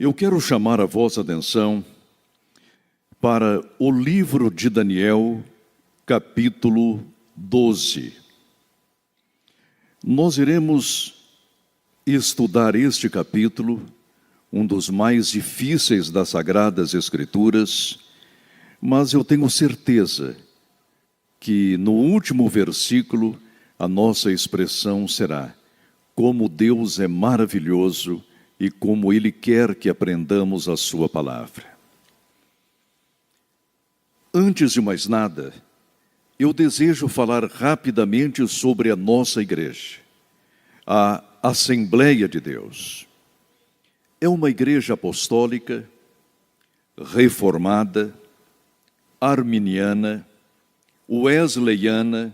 Eu quero chamar a vossa atenção para o livro de Daniel, capítulo 12. Nós iremos estudar este capítulo, um dos mais difíceis das Sagradas Escrituras, mas eu tenho certeza que no último versículo a nossa expressão será: como Deus é maravilhoso e como Ele quer que aprendamos a sua palavra. Antes de mais nada, eu desejo falar rapidamente sobre a nossa igreja, a Assembleia de Deus. É uma igreja apostólica, reformada, arminiana, wesleyana,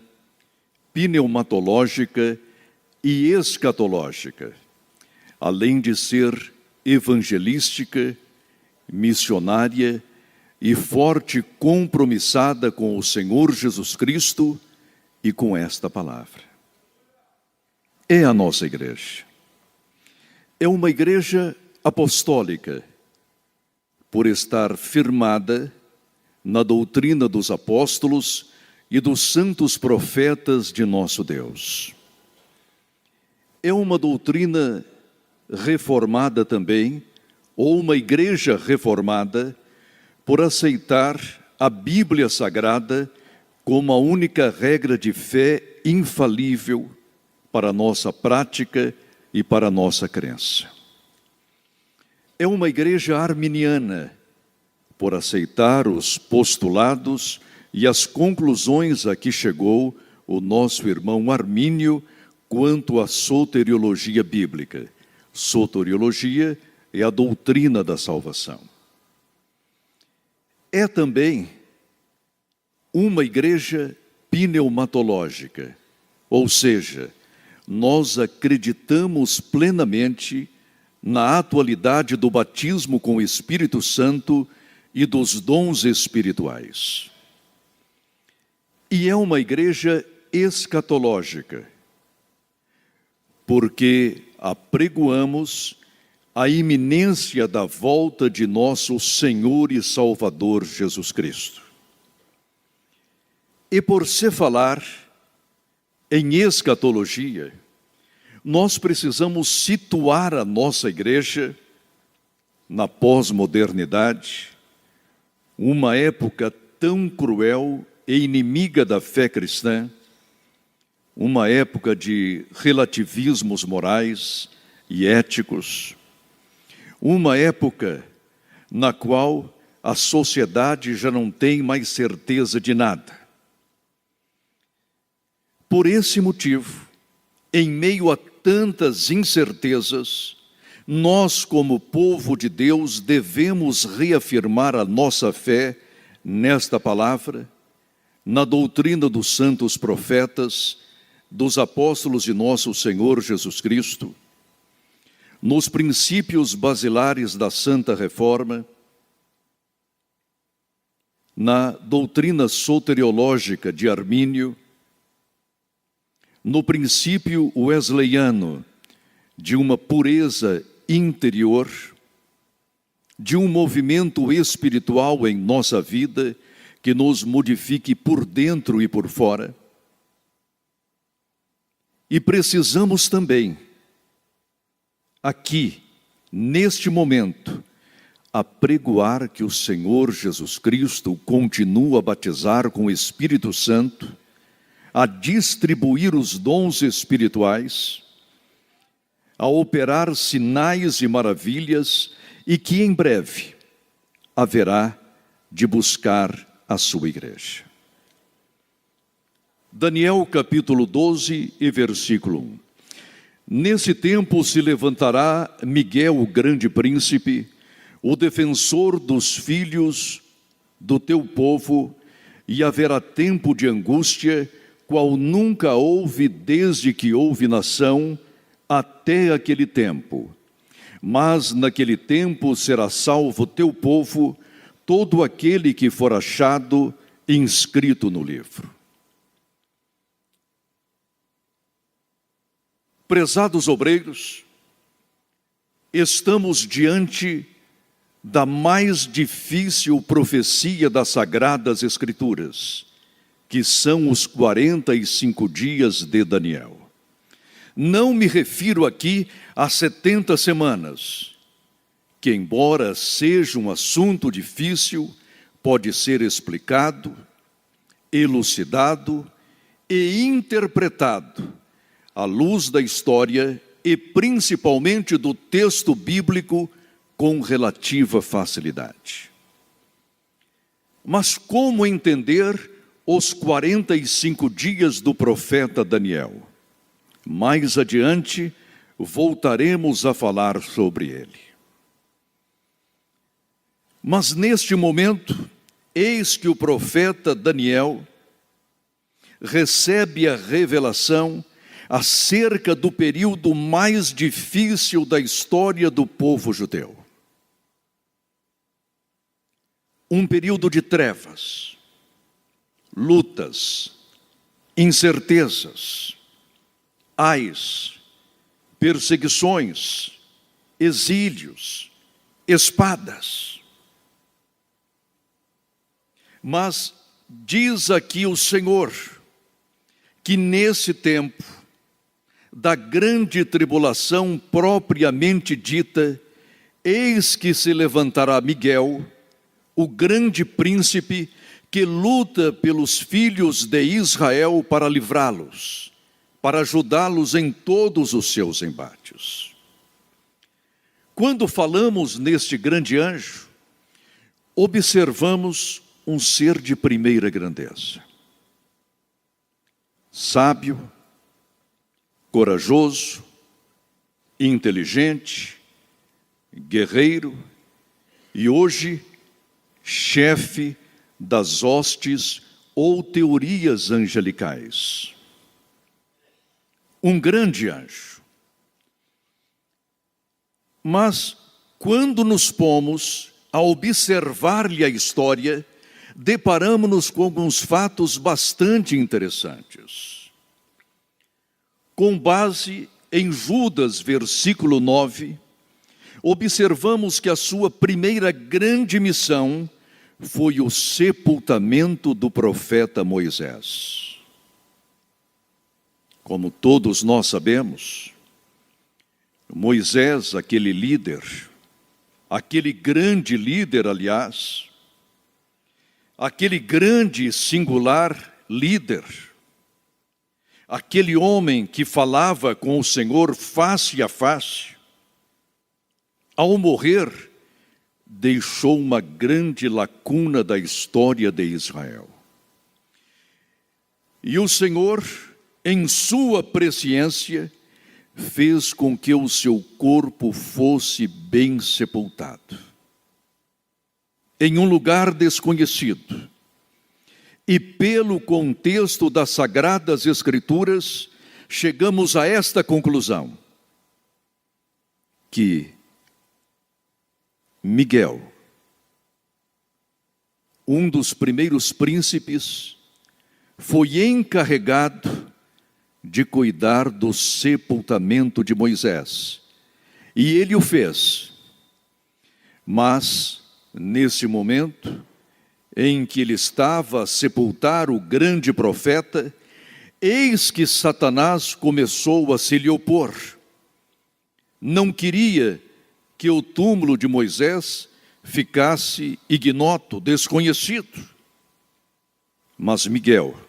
pneumatológica e escatológica, além de ser evangelística, missionária e forte compromissada com o Senhor Jesus Cristo e com esta palavra. É a nossa igreja. É uma igreja apostólica, por estar firmada na doutrina dos apóstolos e dos santos profetas de nosso Deus. É uma doutrina reformada também, ou uma igreja reformada, por aceitar a Bíblia Sagrada como a única regra de fé infalível para a nossa prática e para a nossa crença. É uma igreja arminiana, por aceitar os postulados e as conclusões a que chegou o nosso irmão Armínio quanto à soteriologia bíblica. Soteriologia é a doutrina da salvação. É também uma igreja pneumatológica, ou seja, nós acreditamos plenamente na atualidade do batismo com o Espírito Santo e dos dons espirituais. E é uma igreja escatológica, porque apregoamos a iminência da volta de nosso Senhor e Salvador Jesus Cristo. E por se falar em escatologia, nós precisamos situar a nossa igreja na pós-modernidade, uma época tão cruel e inimiga da fé cristã, uma época de relativismos morais e éticos, uma época na qual a sociedade já não tem mais certeza de nada. Por esse motivo, em meio a tantas incertezas, nós, como povo de Deus, devemos reafirmar a nossa fé nesta palavra, na doutrina dos santos profetas, dos apóstolos de nosso Senhor Jesus Cristo, nos princípios basilares da Santa Reforma, na doutrina soteriológica de Armínio, no princípio wesleyano de uma pureza interior, de um movimento espiritual em nossa vida que nos modifique por dentro e por fora. E precisamos também, aqui, neste momento, apregoar que o Senhor Jesus Cristo continua a batizar com o Espírito Santo, a distribuir os dons espirituais, a operar sinais e maravilhas, e que em breve haverá de buscar a sua igreja. Daniel capítulo 12 e versículo 1. Nesse tempo se levantará Miguel, o grande príncipe, o defensor dos filhos do teu povo, e haverá tempo de angústia, qual nunca houve desde que houve nação, até aquele tempo. Mas naquele tempo será salvo teu povo, todo aquele que for achado inscrito no livro. Prezados obreiros, estamos diante da mais difícil profecia das Sagradas Escrituras, que são os 45 dias de Daniel. Não me refiro aqui a 70 semanas, que, embora seja um assunto difícil, pode ser explicado, elucidado e interpretado à luz da história e principalmente do texto bíblico com relativa facilidade. Mas como entender os 45 dias do profeta Daniel? Mais adiante voltaremos a falar sobre ele. Mas neste momento, eis que o profeta Daniel recebe a revelação acerca do período mais difícil da história do povo judeu. Um período de trevas, lutas, incertezas, ais, perseguições, exílios, espadas. Mas diz aqui o Senhor que nesse tempo da grande tribulação propriamente dita, eis que se levantará Miguel, o grande príncipe que luta pelos filhos de Israel para livrá-los, para ajudá-los em todos os seus embates. Quando falamos neste grande anjo, observamos um ser de primeira grandeza. Sábio, corajoso, inteligente, guerreiro e hoje chefe das hostes ou teorias angelicais. Um grande anjo. Mas quando nos pomos a observar-lhe a história, deparamos-nos com alguns fatos bastante interessantes. Com base em Judas, versículo 9, observamos que a sua primeira grande missão foi o sepultamento do profeta Moisés. Como todos nós sabemos, Moisés, aquele líder, aquele grande líder, aliás, aquele grande singular líder, aquele homem que falava com o Senhor face a face, ao morrer, deixou uma grande lacuna da história de Israel. E o Senhor, em sua presciência, fez com que o seu corpo fosse bem sepultado, em um lugar desconhecido. E pelo contexto das Sagradas Escrituras, chegamos a esta conclusão, que Miguel, um dos primeiros príncipes, foi encarregado de cuidar do sepultamento de Moisés. E ele o fez. Mas, nesse momento em que ele estava a sepultar o grande profeta, eis que Satanás começou a se lhe opor. Não queria que o túmulo de Moisés ficasse ignoto, desconhecido. Mas Miguel,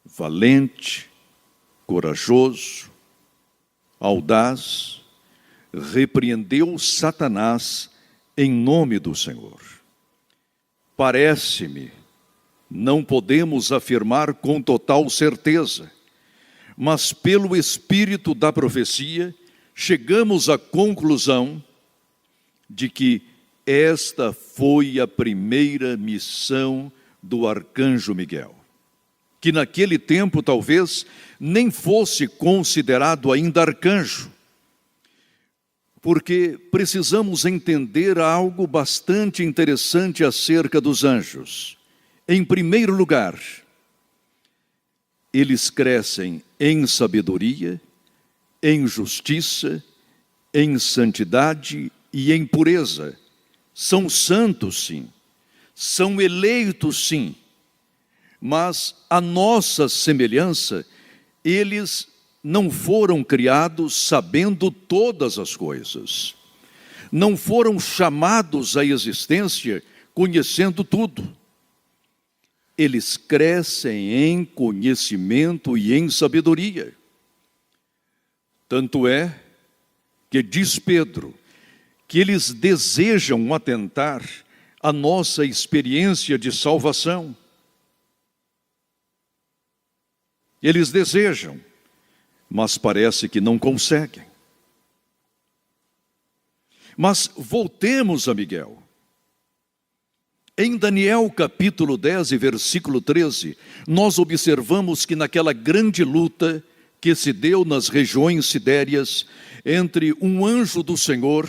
valente, corajoso, audaz, repreendeu Satanás em nome do Senhor. Parece-me, não podemos afirmar com total certeza, mas pelo espírito da profecia, chegamos à conclusão de que esta foi a primeira missão do arcanjo Miguel, que naquele tempo talvez nem fosse considerado ainda arcanjo, porque precisamos entender algo bastante interessante acerca dos anjos. Em primeiro lugar, eles crescem em sabedoria, em justiça, em santidade e em pureza, são santos, sim, são eleitos, sim, mas a nossa semelhança, eles não foram criados sabendo todas as coisas, não foram chamados à existência conhecendo tudo. Eles crescem em conhecimento e em sabedoria. Tanto é que diz Pedro que eles desejam atentar à nossa experiência de salvação. Eles desejam, mas parece que não conseguem. Mas voltemos a Miguel. Em Daniel capítulo 10 e versículo 13, nós observamos que naquela grande luta que se deu nas regiões sidérias entre um anjo do Senhor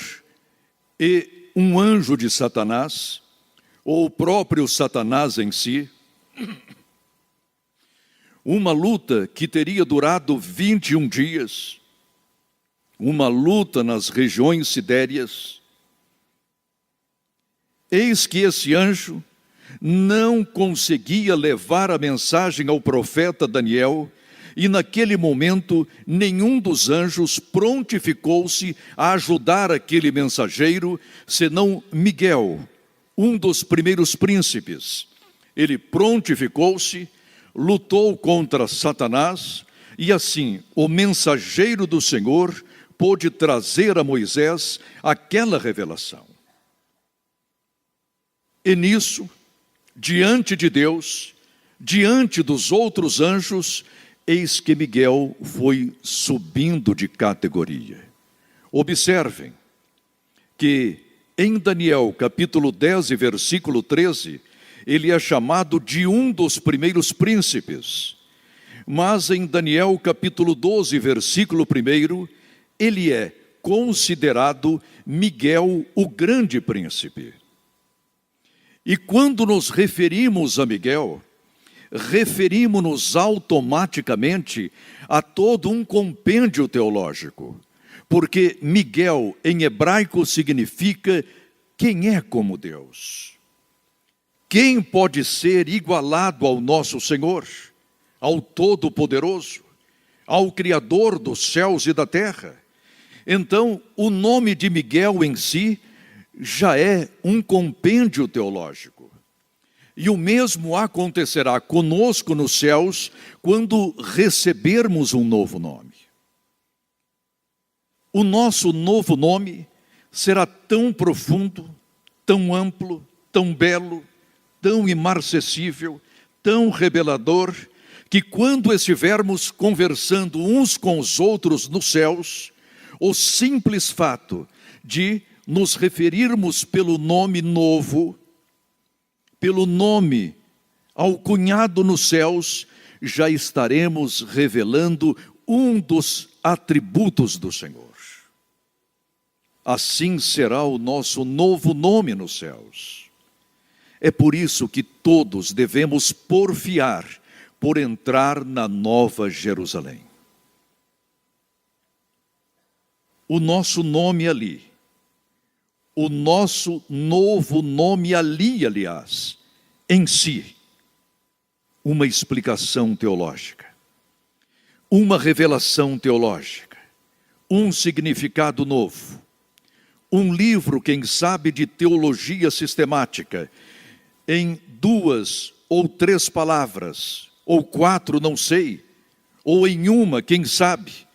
e um anjo de Satanás, ou o próprio Satanás em si, uma luta que teria durado 21 dias, uma luta nas regiões sidérias. Eis que esse anjo não conseguia levar a mensagem ao profeta Daniel, e naquele momento nenhum dos anjos prontificou-se a ajudar aquele mensageiro, senão Miguel, um dos primeiros príncipes. Ele prontificou-se, lutou contra Satanás, e assim o mensageiro do Senhor pôde trazer a Moisés aquela revelação. E nisso, diante de Deus, diante dos outros anjos, eis que Miguel foi subindo de categoria. Observem que em Daniel capítulo 10 e versículo 13, ele é chamado de um dos primeiros príncipes. Mas em Daniel capítulo 12, versículo 1, ele é considerado Miguel, o grande príncipe. E quando nos referimos a Miguel, referimos-nos automaticamente a todo um compêndio teológico, porque Miguel em hebraico significa quem é como Deus. Quem pode ser igualado ao nosso Senhor, ao Todo-Poderoso, ao Criador dos céus e da terra? Então, o nome de Miguel em si já é um compêndio teológico. E o mesmo acontecerá conosco nos céus quando recebermos um novo nome. O nosso novo nome será tão profundo, tão amplo, tão belo, tão imarcessível, tão revelador, que quando estivermos conversando uns com os outros nos céus, o simples fato de nos referirmos pelo nome novo, pelo nome alcunhado nos céus, já estaremos revelando um dos atributos do Senhor. Assim será o nosso novo nome nos céus. É por isso que todos devemos porfiar por entrar na Nova Jerusalém. O nosso nome ali, o nosso novo nome ali, aliás, em si, uma explicação teológica, uma revelação teológica, um significado novo, um livro, quem sabe, de teologia sistemática, em 2 ou 3 palavras, ou 4, não sei, ou em uma, quem sabe,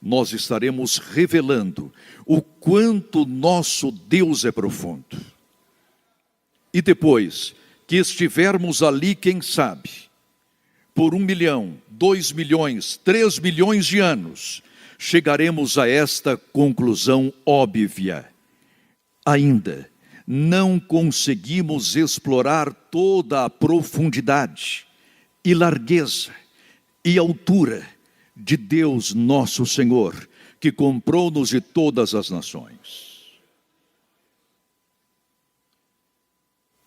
nós estaremos revelando o quanto nosso Deus é profundo. E depois que estivermos ali, quem sabe, por 1 milhão, 2 milhões, 3 milhões de anos, chegaremos a esta conclusão óbvia. Ainda não conseguimos explorar toda a profundidade e largueza e altura de Deus nosso Senhor, que comprou-nos de todas as nações.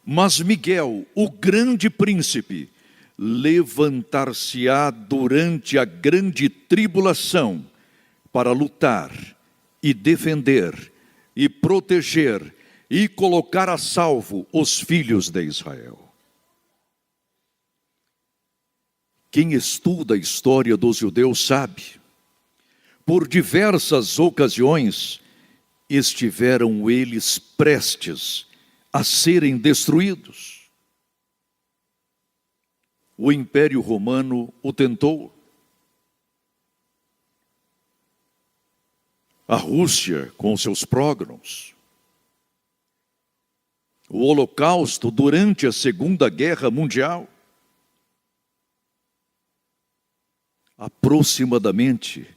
Mas Miguel, o grande príncipe, levantar-se-á durante a grande tribulação para lutar e defender e proteger e colocar a salvo os filhos de Israel. Quem estuda a história dos judeus sabe, por diversas ocasiões, estiveram eles prestes a serem destruídos. O Império Romano o tentou. A Rússia com seus pogroms. O Holocausto durante a Segunda Guerra Mundial. Aproximadamente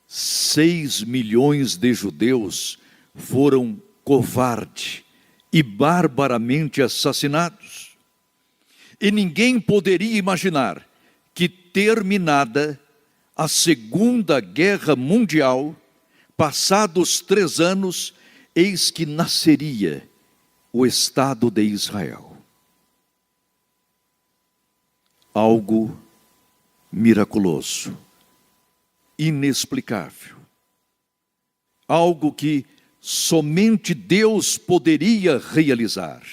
6 milhões de judeus foram covarde e barbaramente assassinados. E ninguém poderia imaginar que, terminada a Segunda Guerra Mundial, passados 3 anos, eis que nasceria o Estado de Israel. Algo miraculoso, inexplicável. Algo que somente Deus poderia realizar.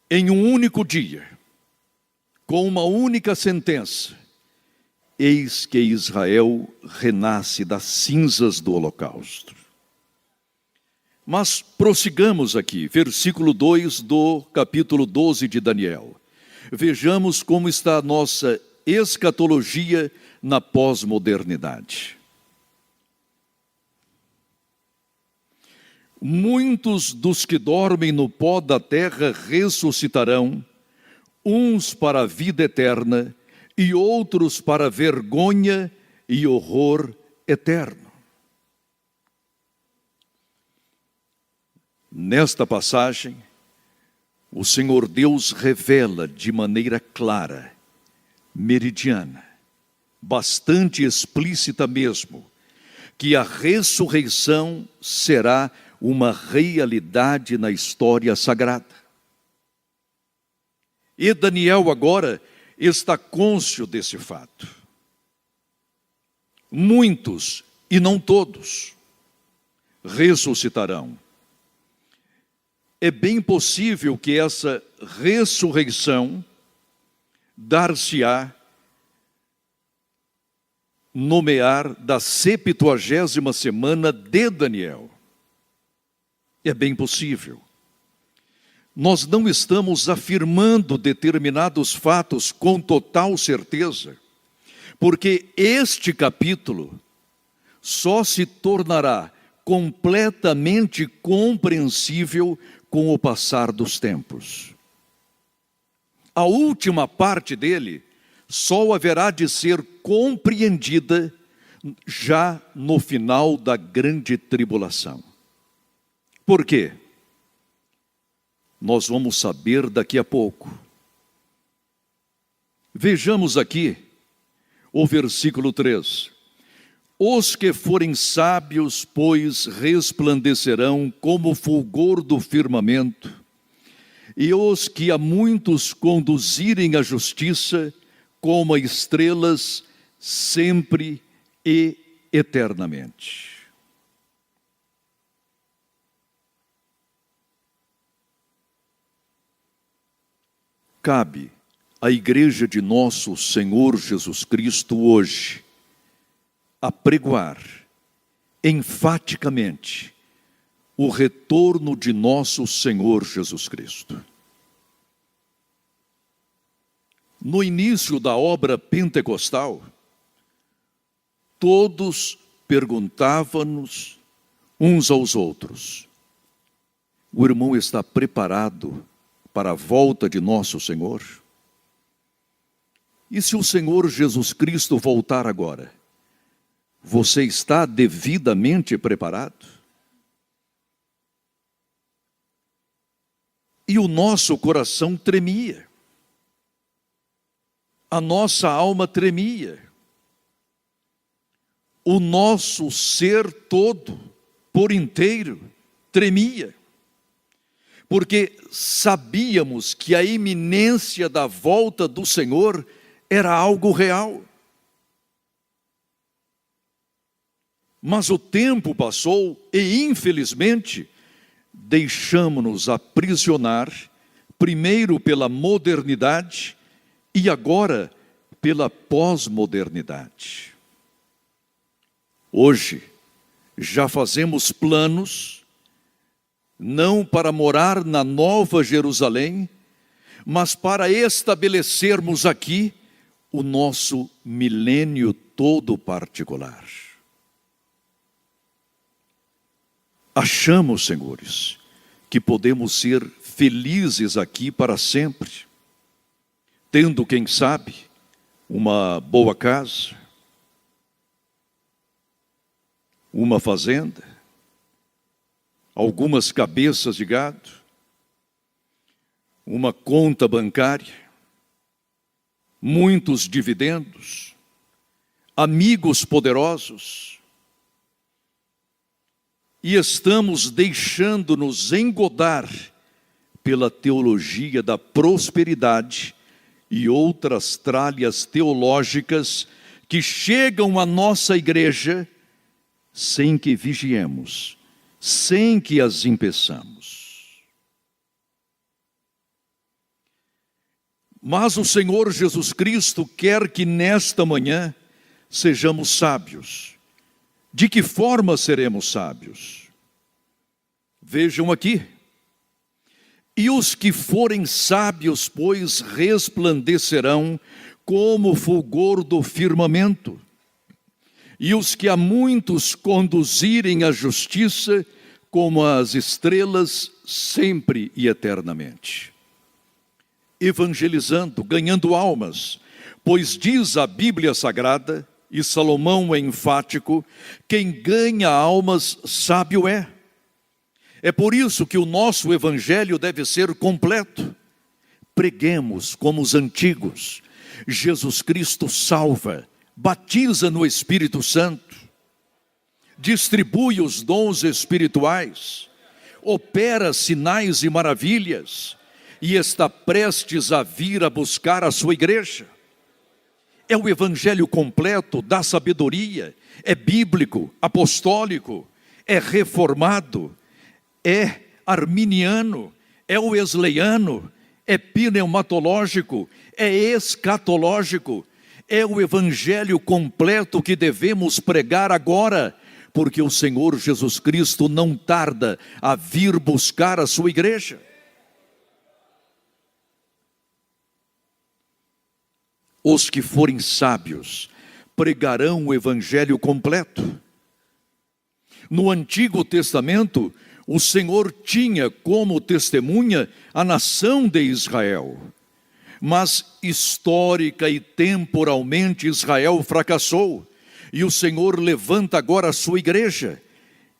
Em um único dia, com uma única sentença, eis que Israel renasce das cinzas do Holocausto. Mas prossigamos aqui, versículo 2 do capítulo 12 de Daniel. Vejamos como está a nossa escatologia na pós-modernidade. Muitos dos que dormem no pó da terra ressuscitarão, uns para a vida eterna e outros para vergonha e horror eterno. Nesta passagem, o Senhor Deus revela de maneira clara, meridiana, bastante explícita mesmo, que a ressurreição será uma realidade na história sagrada. E Daniel agora está cônscio desse fato. Muitos, e não todos, ressuscitarão. É bem possível que essa ressurreição dar-se-á nomear da 70ª semana de Daniel. É bem possível. Nós não estamos afirmando determinados fatos com total certeza, porque este capítulo só se tornará completamente compreensível com o passar dos tempos. A última parte dele só haverá de ser compreendida já no final da grande tribulação. Por quê? Nós vamos saber daqui a pouco. Vejamos aqui o versículo 3. Os que forem sábios, pois, resplandecerão como o fulgor do firmamento, e os que a muitos conduzirem à justiça, como a estrelas, sempre e eternamente. Cabe à Igreja de nosso Senhor Jesus Cristo hoje apregoar enfaticamente o retorno de nosso Senhor Jesus Cristo. No início da obra pentecostal, todos perguntavam-nos uns aos outros: o irmão está preparado para a volta de nosso Senhor? E se o Senhor Jesus Cristo voltar agora, você está devidamente preparado? E o nosso coração tremia. A nossa alma tremia. O nosso ser todo, por inteiro, tremia. Porque sabíamos que a iminência da volta do Senhor era algo real. Mas o tempo passou e, infelizmente, deixamo-nos aprisionar, primeiro pela modernidade e agora pela pós-modernidade. Hoje, já fazemos planos, não para morar na Nova Jerusalém, mas para estabelecermos aqui o nosso milênio todo particular. Achamos, senhores, que podemos ser felizes aqui para sempre, tendo, quem sabe, uma boa casa, uma fazenda, algumas cabeças de gado, uma conta bancária, muitos dividendos, amigos poderosos, e estamos deixando-nos engodar pela teologia da prosperidade e outras tralhas teológicas que chegam à nossa igreja sem que vigiemos, sem que as impeçamos. Mas o Senhor Jesus Cristo quer que nesta manhã sejamos sábios. De que forma seremos sábios? Vejam aqui. E os que forem sábios, pois, resplandecerão como o fulgor do firmamento. E os que a muitos conduzirem à justiça, como as estrelas, sempre e eternamente. Evangelizando, ganhando almas, pois diz a Bíblia Sagrada, e Salomão é enfático, quem ganha almas sábio é. É por isso que o nosso evangelho deve ser completo. Preguemos como os antigos. Jesus Cristo salva, batiza no Espírito Santo, distribui os dons espirituais, opera sinais e maravilhas, e está prestes a vir a buscar a sua igreja. É o evangelho completo da sabedoria, é bíblico, apostólico, é reformado, é arminiano, é wesleyano, é pneumatológico, é escatológico, é o evangelho completo que devemos pregar agora, porque o Senhor Jesus Cristo não tarda a vir buscar a sua igreja. Os que forem sábios pregarão o evangelho completo. No Antigo Testamento, o Senhor tinha como testemunha a nação de Israel. Mas histórica e temporalmente Israel fracassou. E o Senhor levanta agora a sua igreja.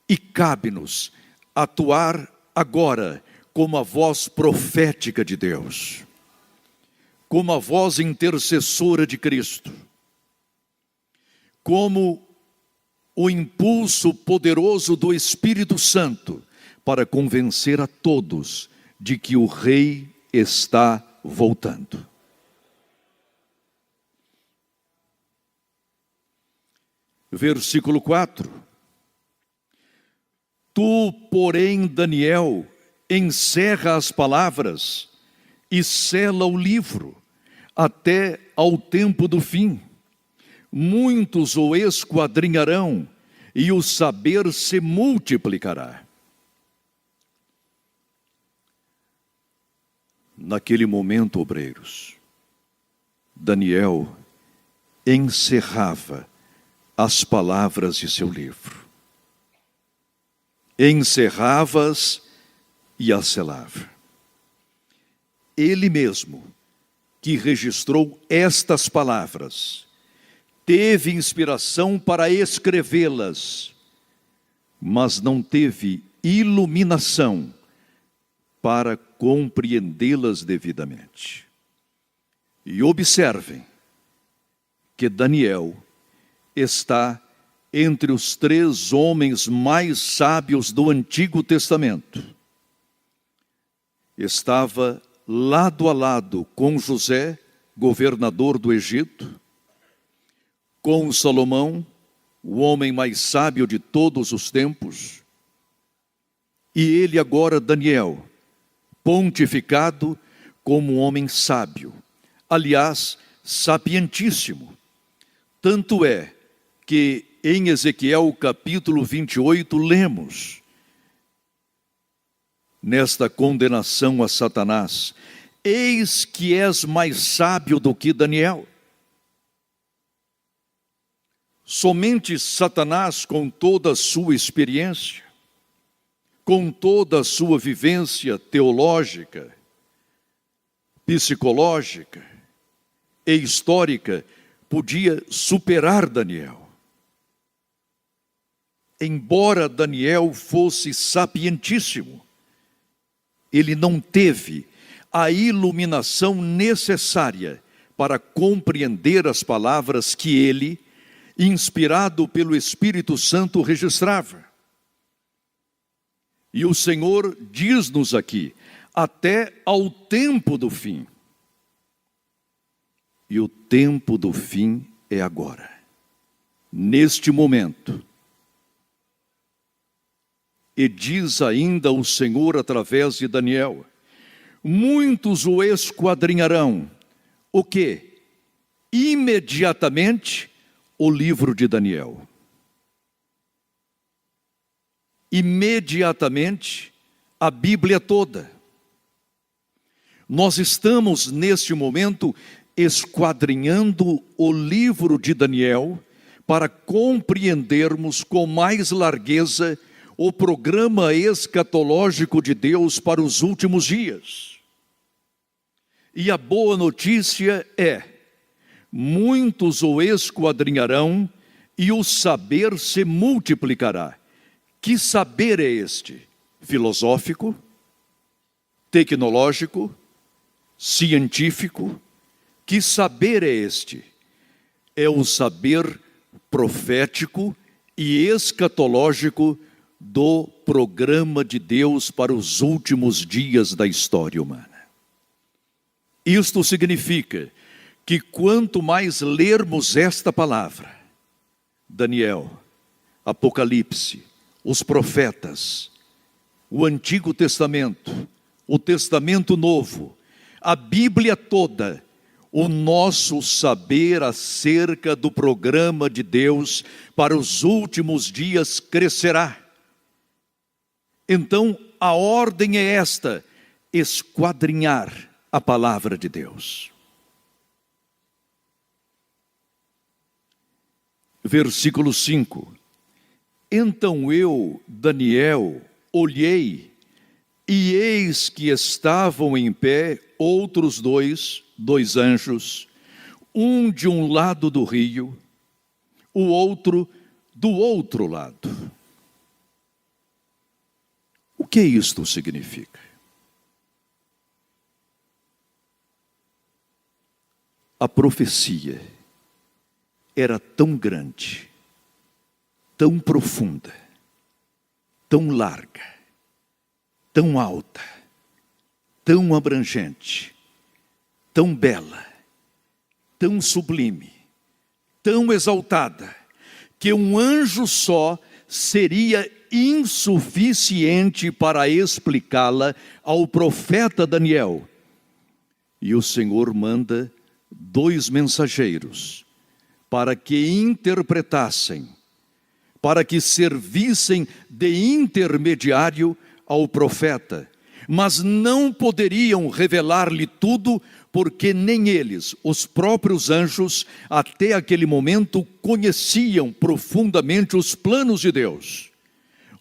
E cabe-nos atuar agora como a voz profética de Deus, como a voz intercessora de Cristo, como o impulso poderoso do Espírito Santo para convencer a todos de que o Rei está voltando. Versículo 4. Tu, porém, Daniel, encerra as palavras e sela o livro até ao tempo do fim. Muitos o esquadrinharão e o saber se multiplicará. Naquele momento, obreiros, Daniel encerrava as palavras de seu livro. Encerrava-as e as selava. Ele mesmo, que registrou estas palavras, teve inspiração para escrevê-las, mas não teve iluminação para compreendê-las devidamente. E observem que Daniel está entre os 3 homens mais sábios do Antigo Testamento. Estava lado a lado com José, governador do Egito, com Salomão, o homem mais sábio de todos os tempos, E ele agora, Daniel, pontificado como um homem sábio, aliás, sapientíssimo. Tanto é que em Ezequiel capítulo 28 lemos, nesta condenação a Satanás: eis que és mais sábio do que Daniel. Somente Satanás, com toda a sua experiência, com toda a sua vivência teológica, psicológica e histórica, podia superar Daniel. Embora Daniel fosse sapientíssimo, ele não teve a iluminação necessária para compreender as palavras que ele, inspirado pelo Espírito Santo, registrava. E o Senhor diz-nos aqui: até ao tempo do fim. E o tempo do fim é agora, neste momento. E diz ainda o Senhor através de Daniel: muitos o esquadrinharão. O quê? Imediatamente o livro de Daniel. Imediatamente a Bíblia toda. Nós estamos neste momento esquadrinhando o livro de Daniel para compreendermos com mais largueza o programa escatológico de Deus para os últimos dias. E a boa notícia é: muitos o esquadrinharão e o saber se multiplicará. Que saber é este? Filosófico, tecnológico, científico? Que saber é este? É o saber profético e escatológico do programa de Deus para os últimos dias da história humana. Isto significa que quanto mais lermos esta palavra, Daniel, Apocalipse, os profetas, o Antigo Testamento, o Testamento Novo, a Bíblia toda, o nosso saber acerca do programa de Deus para os últimos dias crescerá. Então, a ordem é esta: esquadrinhar a palavra de Deus. Versículo 5. Então eu, Daniel, olhei, e eis que estavam em pé outros dois anjos, um de um lado do rio, o outro do outro lado. O que isto significa? A profecia era tão grande, tão profunda, tão larga, tão alta, tão abrangente, tão bela, tão sublime, tão exaltada, que um anjo só seria insuficiente para explicá-la ao profeta Daniel. E o Senhor manda 2 mensageiros para que interpretassem, para que servissem de intermediário ao profeta, mas não poderiam revelar-lhe tudo, porque nem eles, os próprios anjos, até aquele momento conheciam profundamente os planos de Deus.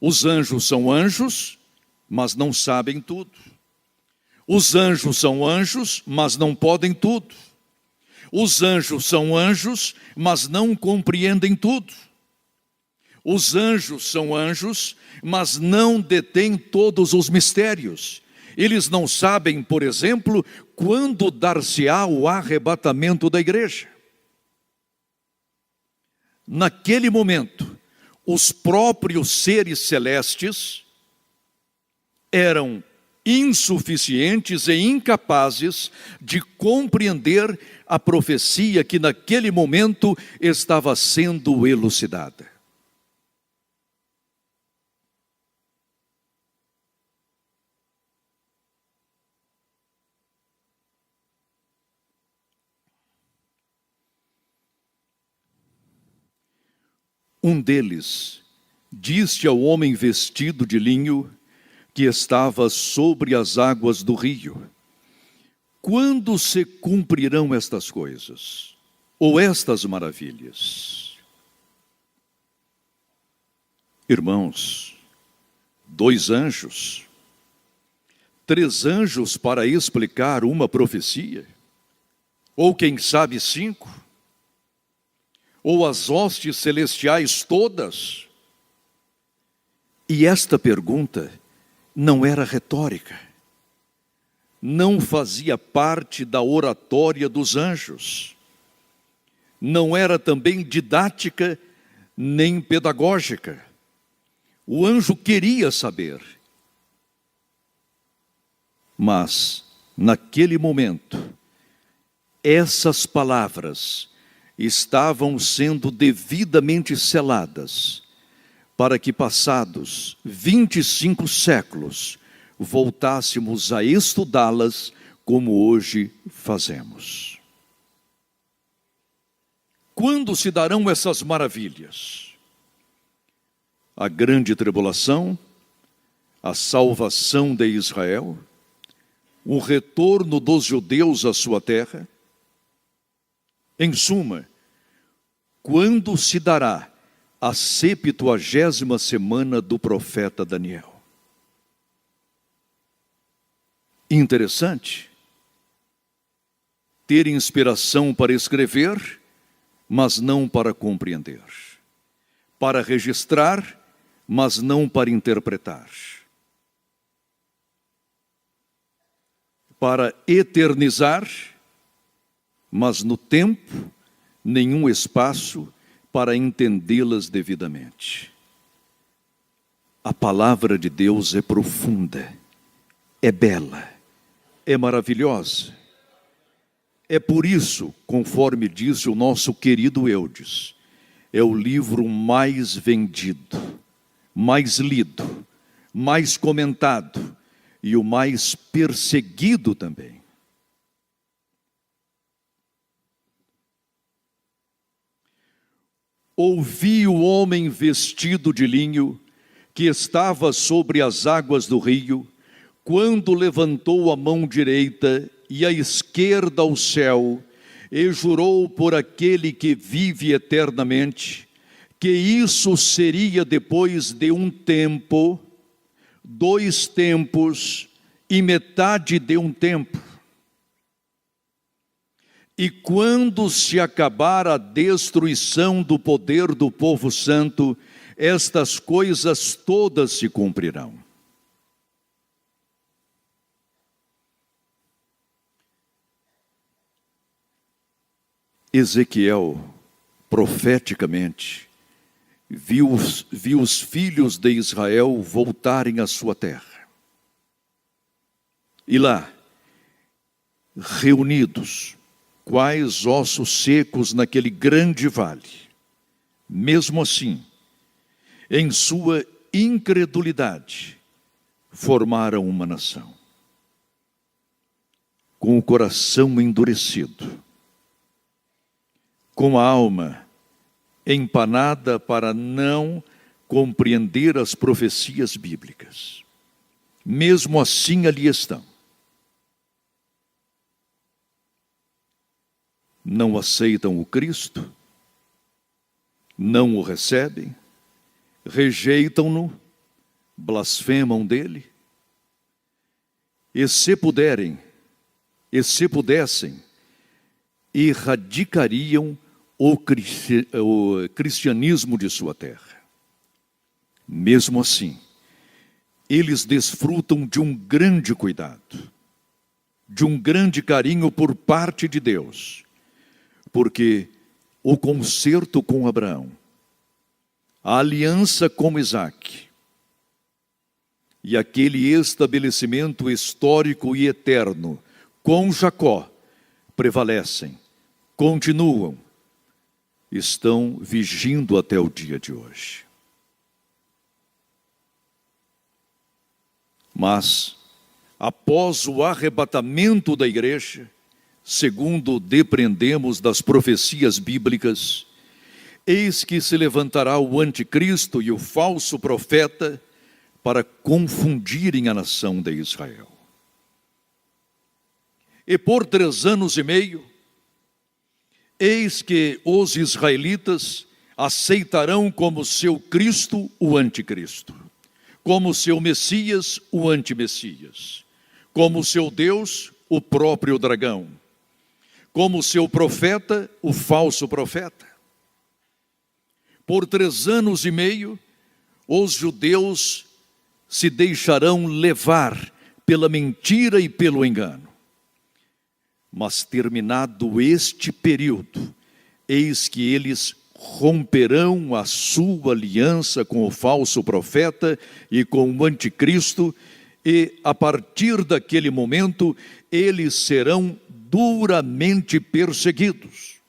Os anjos são anjos, mas não sabem tudo. Os anjos são anjos, mas não podem tudo. Os anjos são anjos, mas não compreendem tudo. Os anjos são anjos, mas não detêm todos os mistérios. Eles não sabem, por exemplo, quando dar-se-á o arrebatamento da igreja. Naquele momento, os próprios seres celestes eram insuficientes e incapazes de compreender a profecia que naquele momento estava sendo elucidada. Um deles disse ao homem vestido de linho que estava sobre as águas do rio: quando se cumprirão estas coisas, ou estas maravilhas? Irmãos, 2 anjos, 3 anjos para explicar uma profecia, ou quem sabe 5, ou as hostes celestiais todas? E esta pergunta não era retórica, não fazia parte da oratória dos anjos, não era também didática nem pedagógica. O anjo queria saber. Mas, naquele momento, essas palavras estavam sendo devidamente seladas, para que passados 25 séculos voltássemos a estudá-las como hoje fazemos. Quando se darão essas maravilhas? A grande tribulação, a salvação de Israel, o retorno dos judeus à sua terra? Em suma, quando se dará a 70ª semana do profeta Daniel? Interessante ter inspiração para escrever, mas não para compreender, para registrar, mas não para interpretar, para eternizar, mas no tempo, nenhum espaço para entendê-las devidamente. A palavra de Deus é profunda, é bela, é maravilhosa. É por isso, conforme disse o nosso querido Eudes, é o livro mais vendido, mais lido, mais comentado e o mais perseguido também. Ouvi o homem vestido de linho, que estava sobre as águas do rio, quando levantou a mão direita e a esquerda ao céu, e jurou por aquele que vive eternamente, que isso seria depois de um tempo, 2 tempos e metade de um tempo. E quando se acabar a destruição do poder do povo santo, estas coisas todas se cumprirão. Ezequiel, profeticamente, viu os filhos de Israel voltarem à sua terra. E lá, reunidos, quais ossos secos naquele grande vale, mesmo assim, em sua incredulidade, formaram uma nação, com o coração endurecido, com a alma empanada para não compreender as profecias bíblicas. Mesmo assim ali estão. Não aceitam o Cristo, não o recebem, rejeitam-no, blasfemam dele. E se puderem, e se pudessem, erradicariam o cristianismo de sua terra. Mesmo assim, eles desfrutam de um grande cuidado, de um grande carinho por parte de Deus, porque o concerto com Abraão, a aliança com Isaque e aquele estabelecimento histórico e eterno com Jacó prevalecem, continuam, estão vigindo até o dia de hoje. Mas, após o arrebatamento da igreja, segundo depreendemos das profecias bíblicas, Eis que se levantará o anticristo e o falso profeta para confundirem a nação de Israel. E por 3 anos e meio, eis que os israelitas aceitarão como seu Cristo o anticristo, como seu Messias o antimessias, como seu Deus o próprio dragão, como seu profeta o falso profeta. Por 3 anos e meio, os judeus se deixarão levar pela mentira e pelo engano. Mas terminado este período, eis que eles romperão a sua aliança com o falso profeta e com o anticristo, e a partir daquele momento, eles serão duramente perseguidos.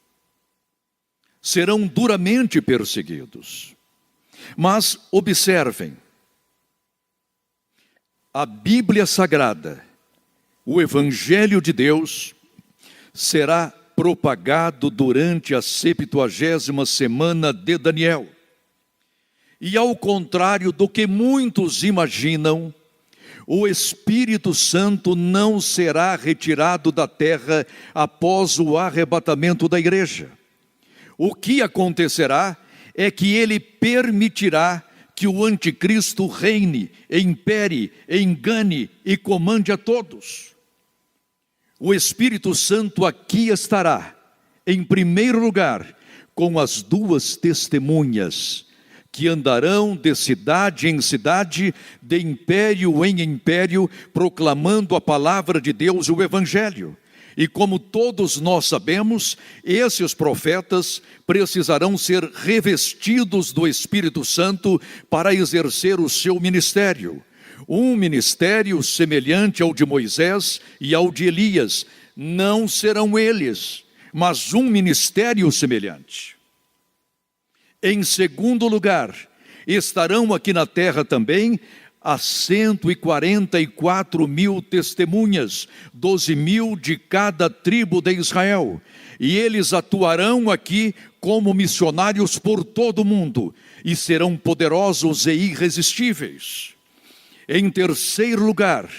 Serão duramente perseguidos. Mas observem, a Bíblia Sagrada, o Evangelho de Deus, será propagado durante a 70ª semana de Daniel. E ao contrário do que muitos imaginam, o Espírito Santo não será retirado da terra após o arrebatamento da igreja. O que acontecerá é que ele permitirá que o anticristo reine, impere, engane e comande a todos. O Espírito Santo aqui estará, em primeiro lugar, com as 2 testemunhas, que andarão de cidade em cidade, de império em império, proclamando a palavra de Deus e o Evangelho. E como todos nós sabemos, esses profetas precisarão ser revestidos do Espírito Santo para exercer o seu ministério. Um ministério semelhante ao de Moisés e ao de Elias. Não serão eles, mas um ministério semelhante. Em segundo lugar, estarão aqui na terra também as 144.000 testemunhas, 12.000 de cada tribo de Israel. E eles atuarão aqui como missionários por todo o mundo e serão poderosos e irresistíveis. Em terceiro lugar,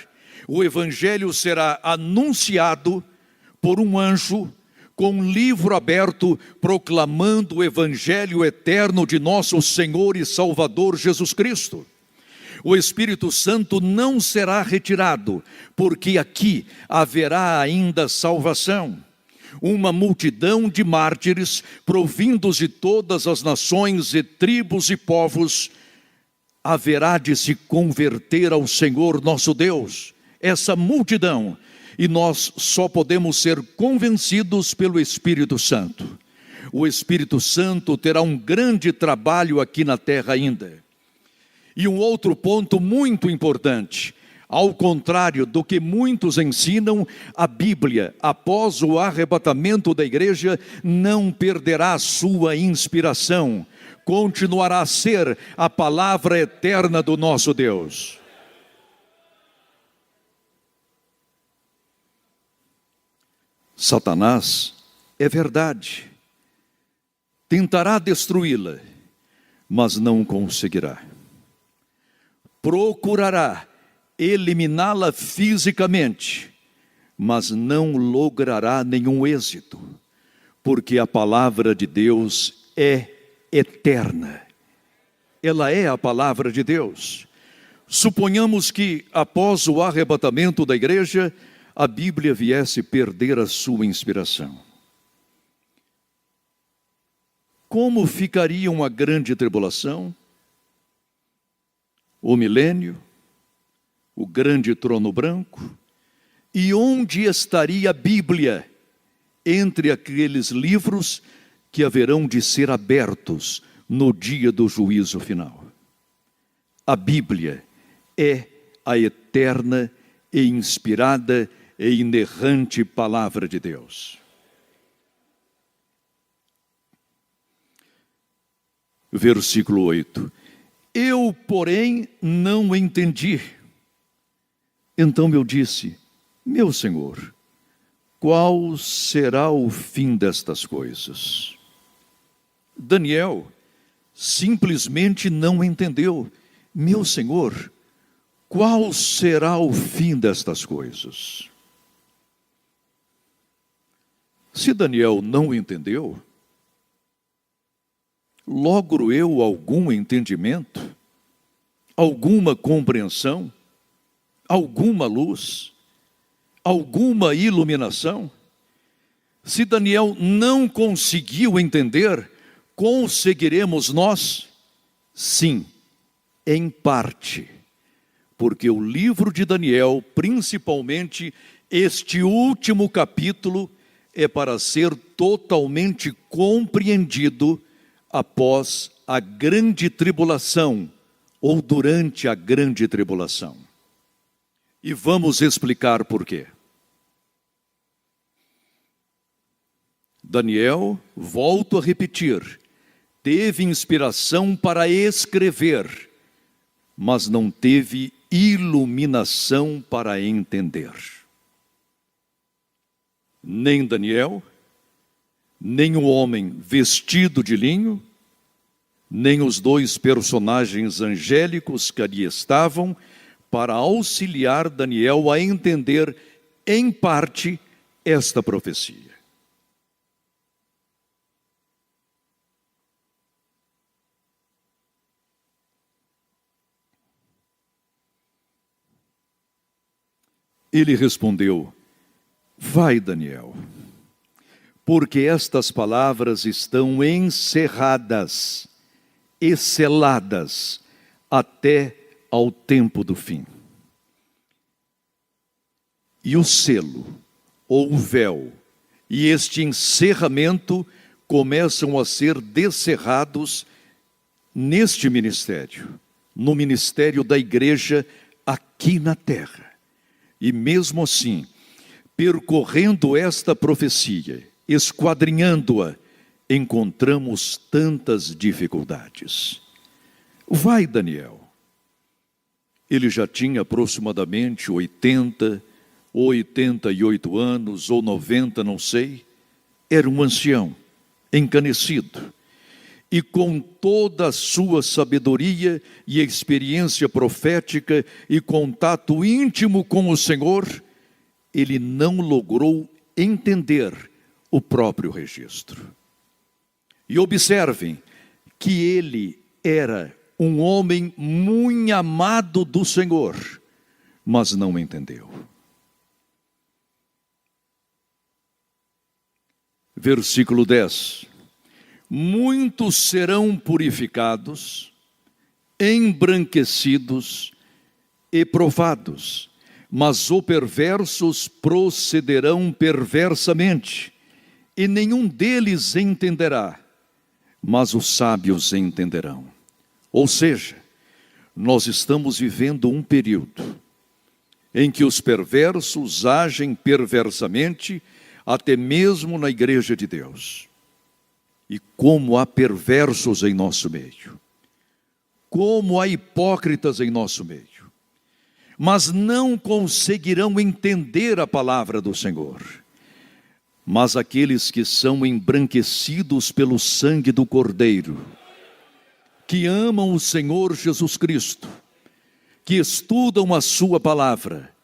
o Evangelho será anunciado por um anjo com um livro aberto, proclamando o Evangelho eterno de nosso Senhor e Salvador Jesus Cristo. O Espírito Santo não será retirado, porque aqui haverá ainda salvação. Uma multidão de mártires, provindos de todas as nações e tribos e povos, haverá de se converter ao Senhor nosso Deus. Essa multidão, e nós só podemos ser convencidos pelo Espírito Santo. O Espírito Santo terá um grande trabalho aqui na terra ainda. E um outro ponto muito importante, ao contrário do que muitos ensinam, a Bíblia, após o arrebatamento da igreja, não perderá sua inspiração, continuará a ser a palavra eterna do nosso Deus. Satanás, é verdade, tentará destruí-la, mas não conseguirá. Procurará eliminá-la fisicamente, mas não logrará nenhum êxito, porque a palavra de Deus é eterna. Ela é a palavra de Deus. Suponhamos que, após o arrebatamento da igreja, a Bíblia viesse perder a sua inspiração. Como ficaria uma grande tribulação? O milênio, o grande trono branco, e onde estaria a Bíblia entre aqueles livros que haverão de ser abertos no dia do juízo final? A Bíblia é a eterna e inspirada e inerrante palavra de Deus. Versículo 8. Eu, porém, não entendi. Então eu disse: meu Senhor, qual será o fim destas coisas? Daniel simplesmente não entendeu. Meu Senhor, qual será o fim destas coisas? Se Daniel não entendeu, logro eu algum entendimento, alguma compreensão, alguma luz, alguma iluminação? Se Daniel não conseguiu entender, conseguiremos nós? Sim, em parte, porque o livro de Daniel, principalmente este último capítulo, é para ser totalmente compreendido após a grande tribulação, ou durante a grande tribulação. E vamos explicar por quê. Daniel, volto a repetir, teve inspiração para escrever, mas não teve iluminação para entender. Nem Daniel, nem o homem vestido de linho, nem os dois personagens angélicos que ali estavam para auxiliar Daniel a entender, em parte, esta profecia. Ele respondeu: vai, Daniel, porque estas palavras estão encerradas e seladas até ao tempo do fim. E o selo, ou o véu, e este encerramento começam a ser descerrados neste ministério, no ministério da igreja aqui na terra. E mesmo assim, percorrendo esta profecia, esquadrinhando-a, encontramos tantas dificuldades. Vai, Daniel. Ele já tinha aproximadamente 80, 88 anos, ou 90, não sei. Era um ancião, encanecido. E com toda a sua sabedoria e experiência profética e contato íntimo com o Senhor, ele não logrou entender o próprio registro. E observem que ele era um homem muito amado do Senhor, mas não entendeu. Versículo 10. Muitos serão purificados, embranquecidos e provados, mas os perversos procederão perversamente, e nenhum deles entenderá, mas os sábios entenderão. Ou seja, nós estamos vivendo um período em que os perversos agem perversamente, até mesmo na igreja de Deus. E como há perversos em nosso meio, como há hipócritas em nosso meio, mas não conseguirão entender a palavra do Senhor. Mas aqueles que são embranquecidos pelo sangue do Cordeiro, que amam o Senhor Jesus Cristo, que estudam a sua palavra,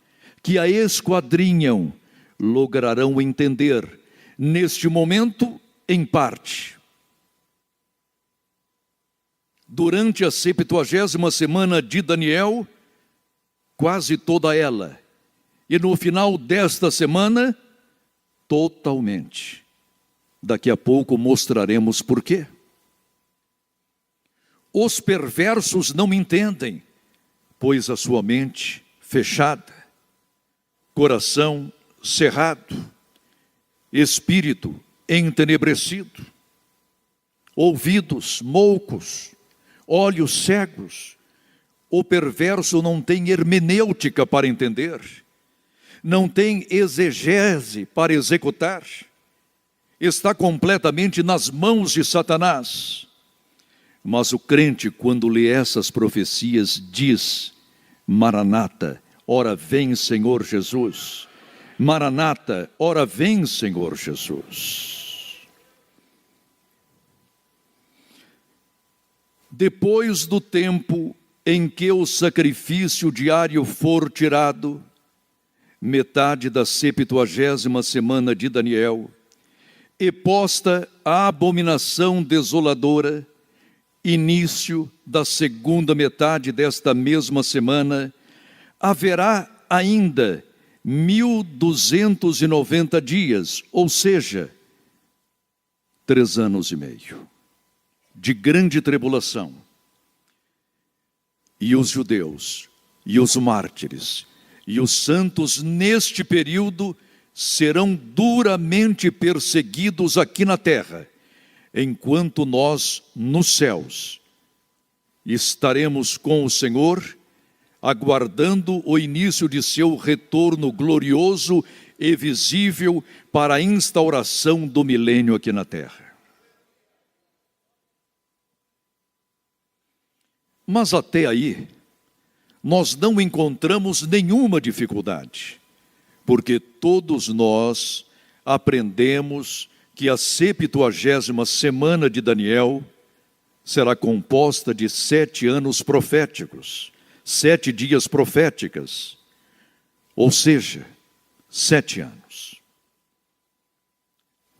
que a esquadrinham, lograrão entender, neste momento, em parte. Durante a 70ª semana de Daniel, quase toda ela, e no final desta semana, totalmente. Daqui a pouco mostraremos por quê. Os perversos não entendem, pois a sua mente fechada, coração cerrado, espírito entenebrecido, ouvidos moucos, olhos cegos. O perverso não tem hermenêutica para entender, não tem exegese para executar, está completamente nas mãos de Satanás. Mas o crente, quando lê essas profecias, diz: Maranata, ora vem Senhor Jesus. Maranata, ora vem Senhor Jesus. depois do tempo em que o sacrifício diário for tirado, metade da 70ª semana de Daniel, e posta a abominação desoladora, início da segunda metade desta mesma semana, haverá ainda 1290 dias, ou seja, 3 anos e meio, de grande tribulação. E os judeus, e os mártires, e os santos neste período serão duramente perseguidos aqui na terra, enquanto nós, nos céus, estaremos com o Senhor, aguardando o início de seu retorno glorioso e visível para a instauração do milênio aqui na terra. Mas até aí, nós não encontramos nenhuma dificuldade, porque todos nós aprendemos que a 70ª semana de Daniel será composta de 7 anos proféticos, 7 dias proféticas, ou seja, 7 anos.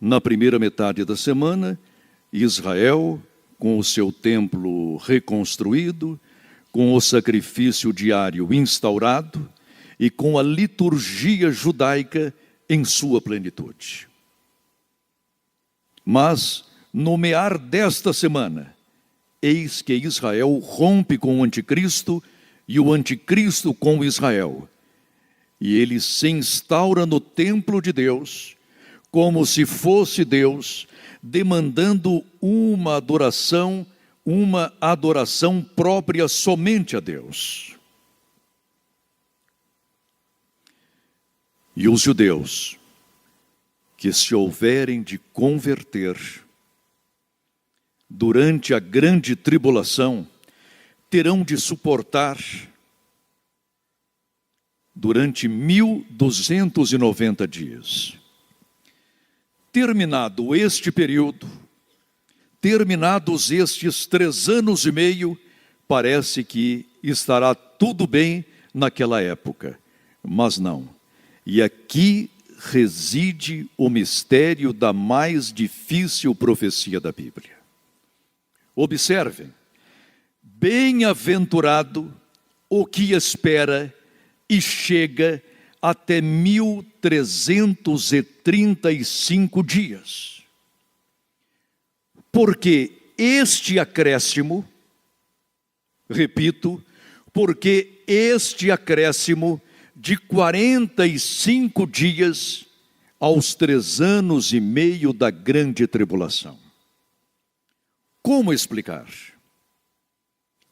Na primeira metade da semana, Israel, com o seu templo reconstruído, com o sacrifício diário instaurado e com a liturgia judaica em sua plenitude. Mas, no mear desta semana, eis que Israel rompe com o anticristo e o anticristo com Israel. E ele se instaura no templo de Deus, como se fosse Deus, demandando uma adoração própria somente a Deus. E os judeus, que se houverem de converter durante a grande tribulação, terão de suportar durante 1290 dias. Terminado este período, terminados estes 3 anos e meio, parece que estará tudo bem naquela época, mas não. E aqui reside o mistério da mais difícil profecia da Bíblia. Observem, bem-aventurado o que espera e chega até 1335 dias. Porque este acréscimo, repito, porque este acréscimo de 45 dias aos 3 anos e meio da grande tribulação. Como explicar?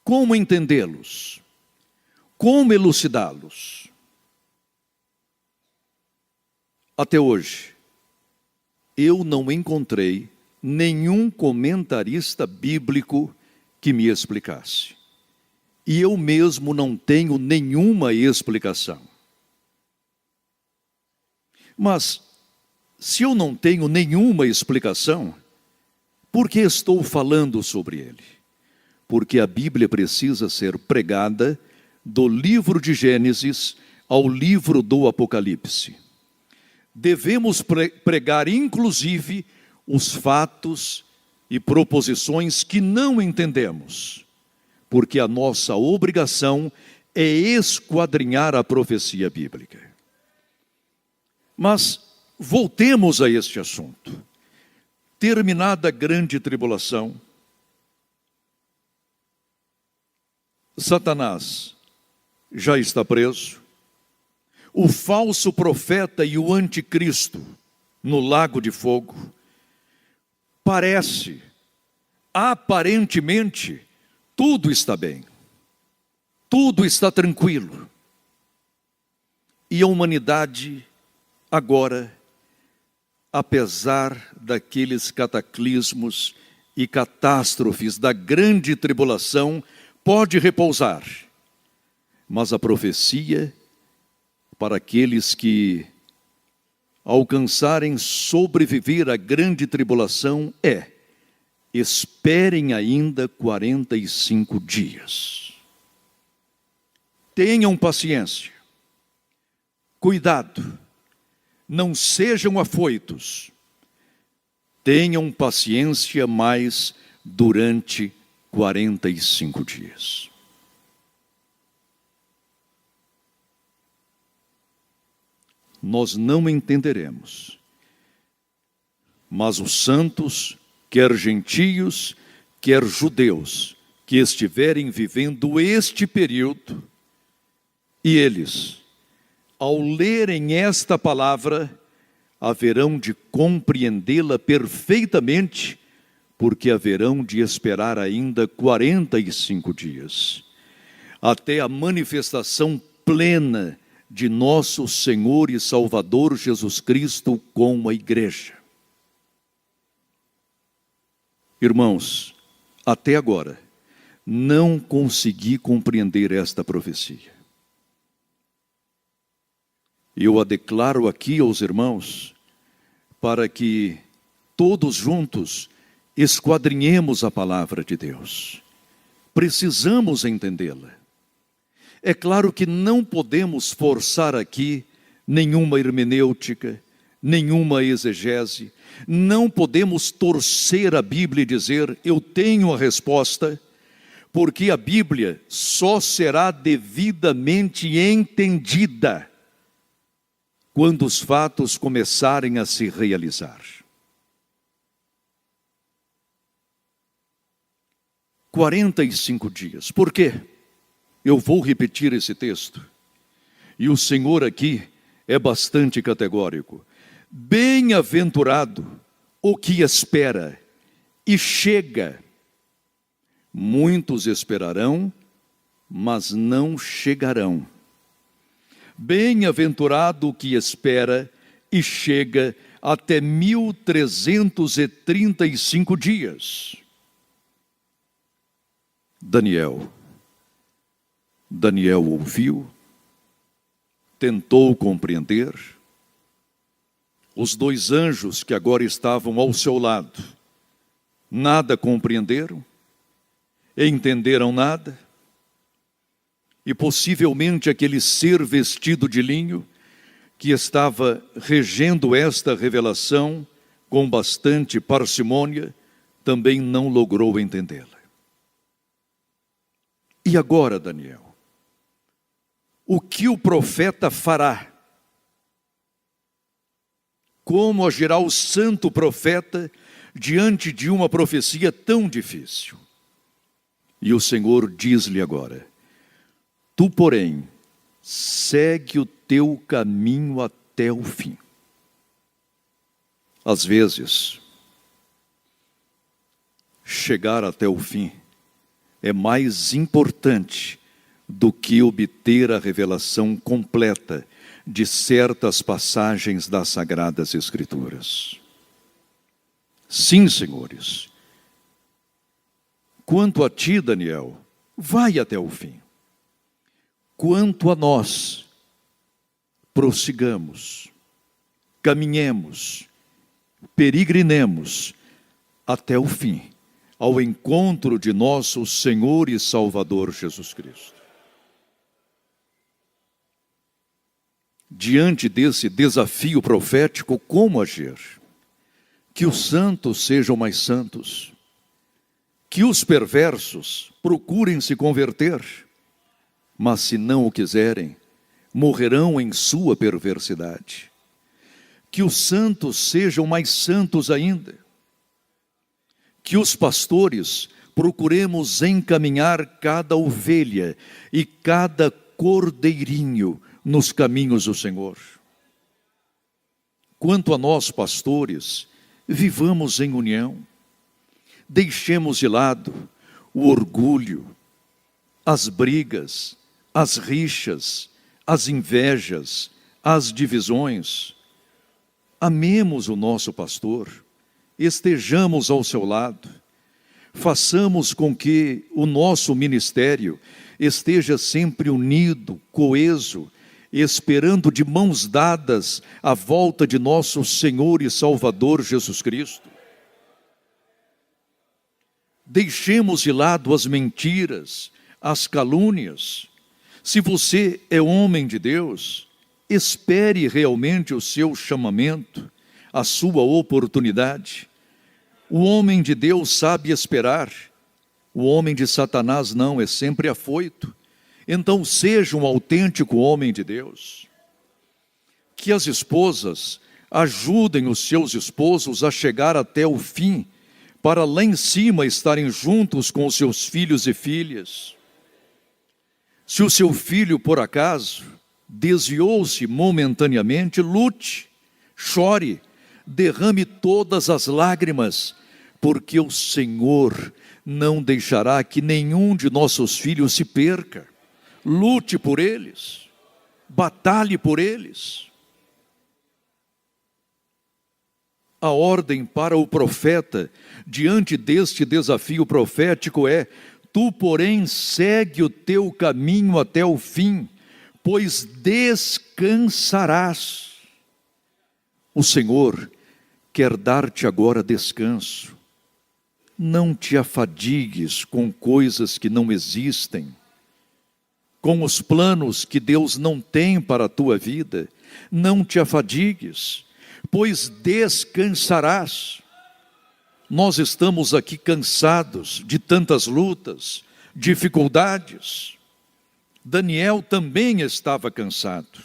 Como entendê-los? Como elucidá-los? Até hoje, eu não encontrei nenhum comentarista bíblico que me explicasse. E eu mesmo não tenho nenhuma explicação. Mas, se eu não tenho nenhuma explicação, por que estou falando sobre ele? Porque a Bíblia precisa ser pregada do livro de Gênesis ao livro do Apocalipse. Devemos pregar, inclusive, os fatos e proposições que não entendemos, porque a nossa obrigação é esquadrinhar a profecia bíblica. Mas voltemos a este assunto. Terminada a grande tribulação, Satanás já está preso, o falso profeta e o anticristo no lago de fogo, aparentemente, tudo está bem, tudo está tranquilo. E a humanidade, agora, apesar daqueles cataclismos e catástrofes da grande tribulação, pode repousar. Mas a profecia, para aqueles que alcançarem sobreviver à grande tribulação, esperem ainda 45 dias. Tenham paciência, cuidado, não sejam afoitos, tenham paciência mais durante 45 dias. Nós não entenderemos, mas os santos, quer gentios, quer judeus, que estiverem vivendo este período, e eles, ao lerem esta palavra, haverão de compreendê-la perfeitamente, porque haverão de esperar ainda 45 dias, até a manifestação plena de nosso Senhor e Salvador Jesus Cristo com a igreja. Irmãos, até agora, não consegui compreender esta profecia. Eu a declaro aqui aos irmãos, para que todos juntos esquadrinhemos a palavra de Deus. Precisamos entendê-la. É claro que não podemos forçar aqui nenhuma hermenêutica, nenhuma exegese, não podemos torcer a Bíblia e dizer, eu tenho a resposta, porque a Bíblia só será devidamente entendida quando os fatos começarem a se realizar. 45 dias. Por quê? Eu vou repetir esse texto. E o Senhor aqui é bastante categórico. Bem-aventurado o que espera e chega. Muitos esperarão, mas não chegarão. Bem-aventurado o que espera e chega até 1335 dias. Daniel ouviu, tentou compreender. Os dois anjos que agora estavam ao seu lado, nada compreenderam, entenderam nada, e possivelmente aquele ser vestido de linho, que estava regendo esta revelação com bastante parcimônia, também não logrou entendê-la. E agora, Daniel, o que o profeta fará? Como agirá o santo profeta diante de uma profecia tão difícil? E o Senhor diz-lhe agora, tu, porém, segue o teu caminho até o fim. Às vezes, chegar até o fim é mais importante do que obter a revelação completa de certas passagens das Sagradas Escrituras. Sim, senhores. Quanto a ti, Daniel, vai até o fim. Quanto a nós, prossigamos, caminhemos, peregrinemos até o fim, ao encontro de nosso Senhor e Salvador Jesus Cristo. Diante desse desafio profético, como agir? Que os santos sejam mais santos, que os perversos procurem se converter, mas se não o quiserem, morrerão em sua perversidade. Que os santos sejam mais santos ainda, que os pastores procuremos encaminhar cada ovelha e cada cordeirinho nos caminhos do Senhor. Quanto a nós, pastores, vivamos em união, deixemos de lado o orgulho, as brigas, as rixas, as invejas, as divisões. Amemos o nosso pastor, estejamos ao seu lado, façamos com que o nosso ministério esteja sempre unido, coeso, esperando de mãos dadas a volta de nosso Senhor e Salvador Jesus Cristo. Deixemos de lado as mentiras, as calúnias. Se você é homem de Deus, espere realmente o seu chamamento, a sua oportunidade. O homem de Deus sabe esperar. O homem de Satanás não, é sempre afoito. Então seja um autêntico homem de Deus. Que as esposas ajudem os seus esposos a chegar até o fim, para lá em cima estarem juntos com os seus filhos e filhas. Se o seu filho, por acaso, desviou-se momentaneamente, lute, chore, derrame todas as lágrimas, porque o Senhor não deixará que nenhum de nossos filhos se perca. Lute por eles, batalhe por eles. A ordem para o profeta, diante deste desafio profético é: tu, porém, segue o teu caminho até o fim, pois descansarás. O Senhor quer dar-te agora descanso. Não te afadigues com coisas que não existem, com os planos que Deus não tem para a tua vida. Não te afadigues, pois descansarás. Nós estamos aqui cansados de tantas lutas, dificuldades. Daniel também estava cansado.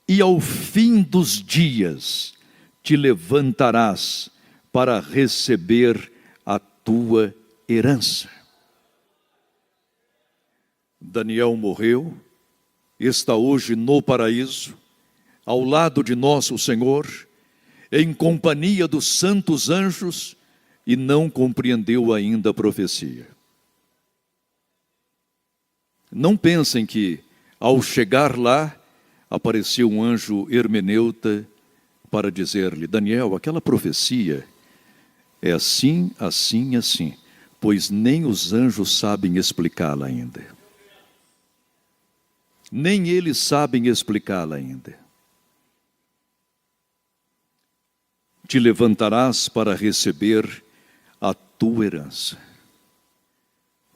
E ao fim dos dias te levantarás para receber a tua herança. Daniel morreu, está hoje no paraíso, ao lado de nosso Senhor, em companhia dos santos anjos, e não compreendeu ainda a profecia. Não pensem que, ao chegar lá, apareceu um anjo hermeneuta para dizer-lhe: Daniel, aquela profecia é assim, assim, assim, pois nem os anjos sabem explicá-la ainda. Nem eles sabem explicá-la ainda. Te levantarás para receber a tua herança.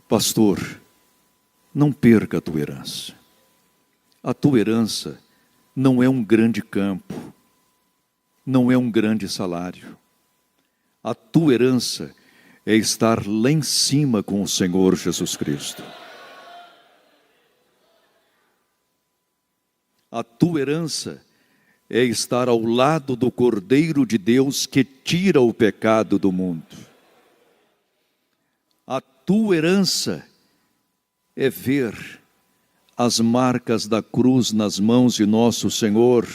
Pastor, não perca a tua herança. A tua herança não é um grande campo, não é um grande salário. A tua herança é estar lá em cima com o Senhor Jesus Cristo. A tua herança é estar ao lado do Cordeiro de Deus que tira o pecado do mundo. A tua herança é ver as marcas da cruz nas mãos de nosso Senhor.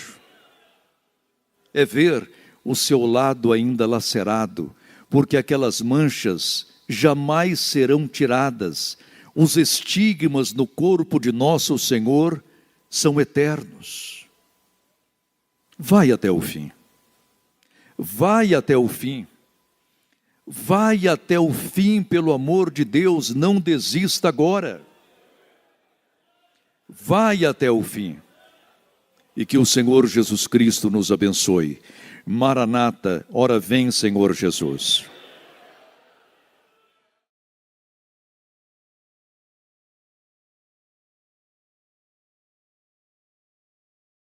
É ver o seu lado ainda lacerado, porque aquelas manchas jamais serão tiradas. Os estigmas no corpo de nosso Senhor são eternos. Vai até o fim. Vai até o fim. Vai até o fim, pelo amor de Deus, não desista agora. Vai até o fim. E que o Senhor Jesus Cristo nos abençoe. Maranata, ora vem, Senhor Jesus.